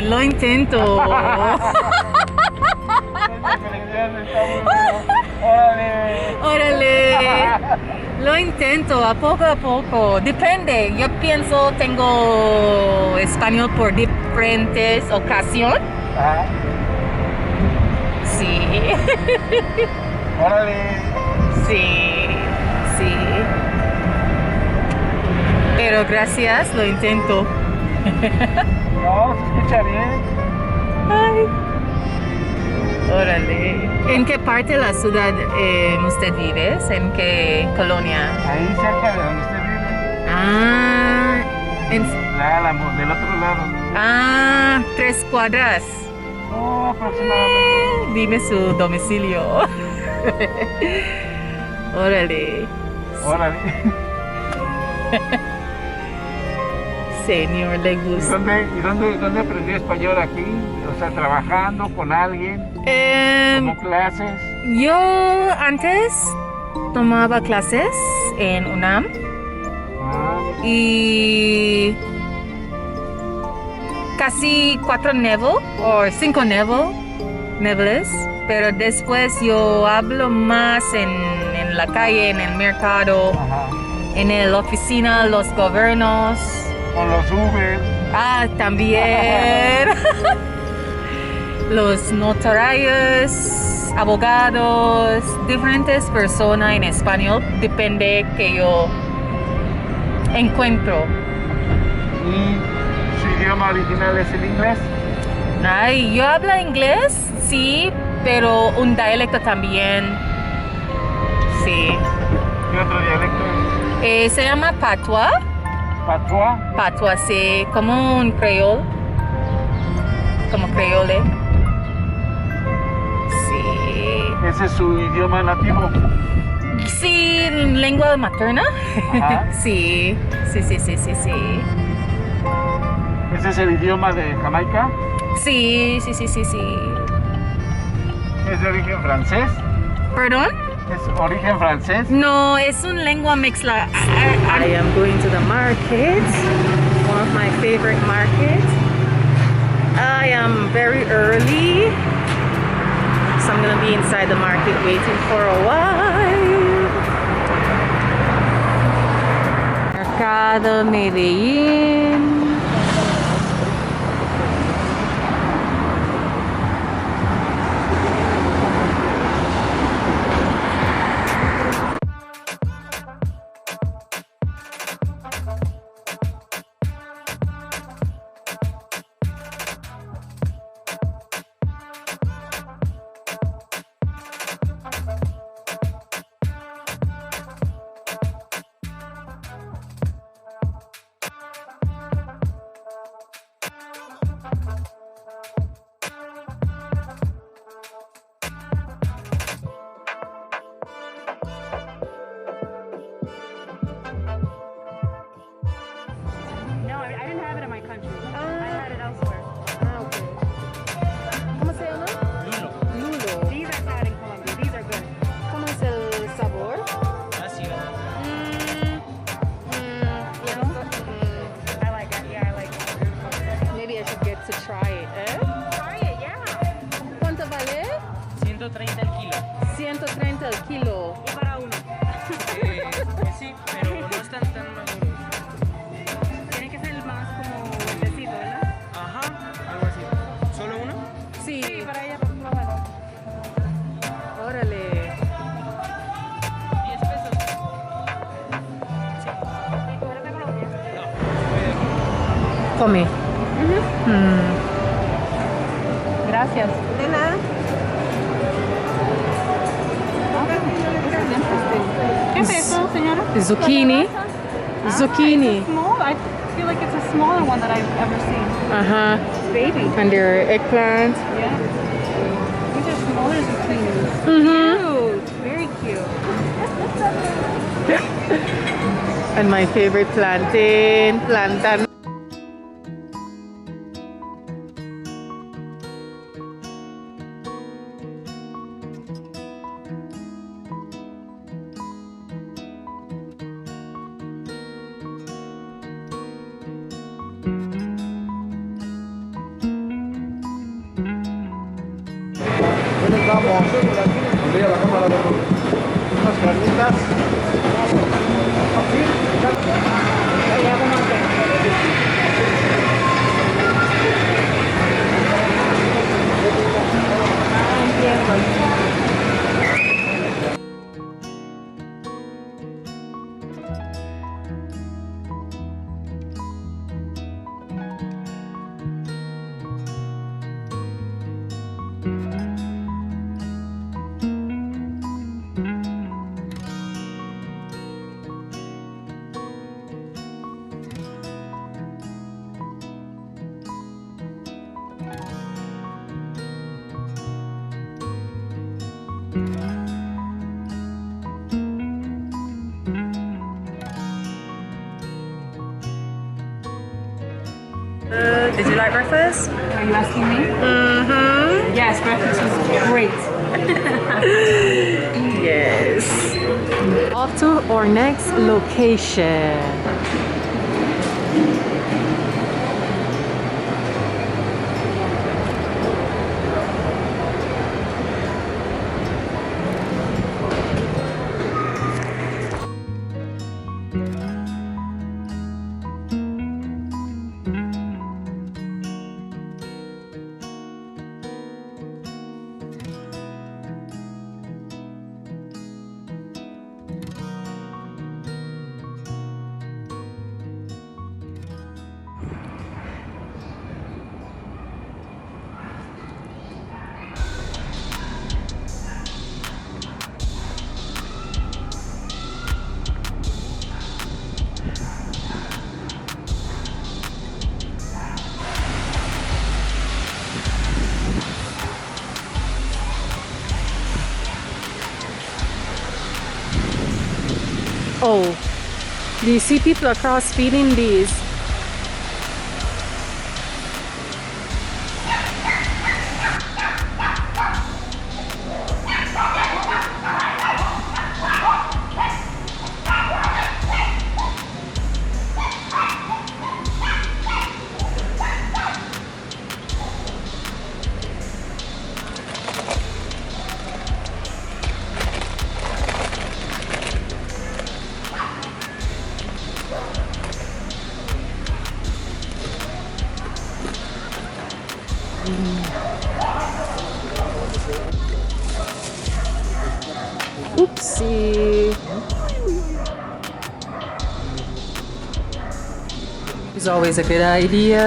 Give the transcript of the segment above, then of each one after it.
Lo intento. Órale. Lo intento a poco. Depende. Yo pienso tengo español por diferentes ocasiones. Ajá. Sí. Órale. Sí. Pero gracias, lo intento. No, se escucha bien. Ay. Órale. ¿En qué parte de la ciudad usted vive? ¿En qué colonia? Ahí cerca de donde usted vive. Ah, La Álamo, del otro lado. 3 cuadras. Oh, aproximadamente. Dime su domicilio. Órale. Órale. Señor, le ¿Y gusta. dónde aprendió español aquí? O sea, trabajando con alguien, tomó clases. Yo antes tomaba clases en UNAM Ah, y casi 4 o 5 niveles, pero después yo hablo más en la calle, en el mercado, ajá. en la oficina, los gobiernos. Con los Uber. También. Los notarios, abogados, diferentes personas en español, depende que yo encuentro. ¿Y su idioma original es el inglés? Yo hablo inglés, sí, pero un dialecto también, sí. ¿Qué otro dialecto? Se llama patois. ¿Patois? Patois, sí, como un creole, como creole. Sí. ¿Ese es su idioma nativo? Sí, lengua materna. Ajá. Sí. ¿Ese es el idioma de Jamaica? Sí. ¿Es de origen francés? ¿Perdón? ¿Es origen francés? No, es una lengua mezcla. I am going to the market, one of my favorite markets. I am very early, so I'm going to be inside the market waiting for a while. Mercado Medellín. No, I didn't have it in my country. I had it elsewhere. Okay. ¿Cómo se llama? Lulo. These are bad in Colombia. These are good. ¿Cómo es el sabor? I like it. Yeah, I like it. Maybe I should get to try it, eh? Try it, yeah. ¿Cuánto vale? 130 el kilo. 130 el kilo. Y para uno. Pues sí, pero no están tan maduros. Tiene que ser más como verdecito, ¿verdad? Ajá, algo así. ¿Solo uno? Sí. Sí, para ella, para probarlo. Órale. 10 pesos. Sí. ¿Y tú eres de Colombia? No, voy de aquí. Come. Gracias. De nada. ¿Qué es eso, señora? Zucchini. Zucchini. Small. I feel like it's a smaller one that I've ever seen. Ajá. Baby. And their eggplant. Yeah. These are smaller zucchinis. Mm-hmm. Cute. Very cute. And my favorite plantain. Plantain. Unas carnitas. Did you like breakfast? Are you asking me? Mm-hmm. Yes, breakfast was great. Yes. Off to our next location. Oh, do you see people across feeding these? Oopsie. It's always a good idea.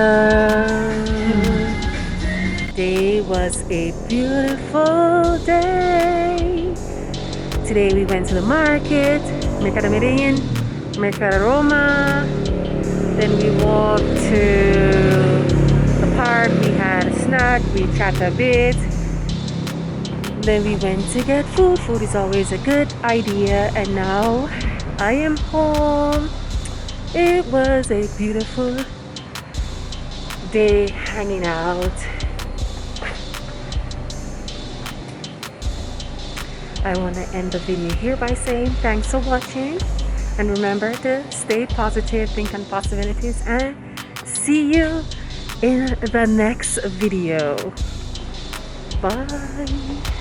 Today was a beautiful day. Today we went to the market, Mercado Medellin, Mercado Roma. Then we walked to the park. We had a snack. We chatted a bit. Then we went to get food. Food is always a good idea. And now I am home. It was a beautiful day hanging out. I want to end the video here by saying thanks for watching. And remember to stay positive, think on possibilities, and see you in the next video. Bye.